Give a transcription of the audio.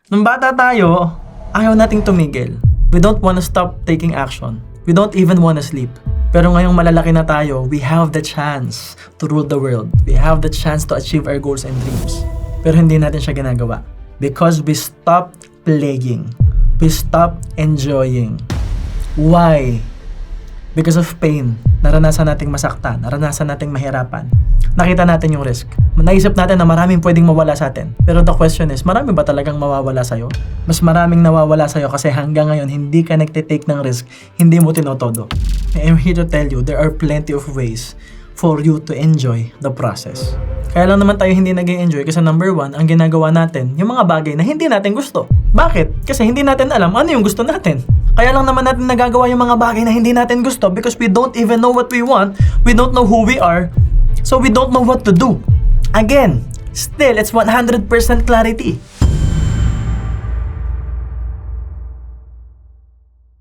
Nung bata tayo, ayaw nating tumigil. We don't wanna stop taking action. We don't even wanna sleep. Pero ngayong malalaki na tayo, we have the chance to rule the world. We have the chance to achieve our goals and dreams. Pero hindi natin siya ginagawa. Because we stopped playing. We stopped enjoying. Why? Because of pain. Naranasan nating masaktan. Naranasan nating mahirapan. Nakita natin yung risk. Naisip natin na maraming pwedeng mawala sa atin. Pero the question is, marami ba talagang mawawala sa'yo? Mas maraming nawawala sa'yo kasi hanggang ngayon hindi ka nagtitake ng risk, hindi mo tinotodo. I'm here to tell you, there are plenty of ways for you to enjoy the process. Kaya lang naman tayo hindi nag-enjoy kasi number one, ang ginagawa natin, yung mga bagay na hindi natin gusto. Bakit? Kasi hindi natin alam ano yung gusto natin. Kaya lang naman natin nagagawa yung mga bagay na hindi natin gusto because we don't even know what we want, we don't know who we are, so we don't know what to do. Again, still, it's 100% clarity.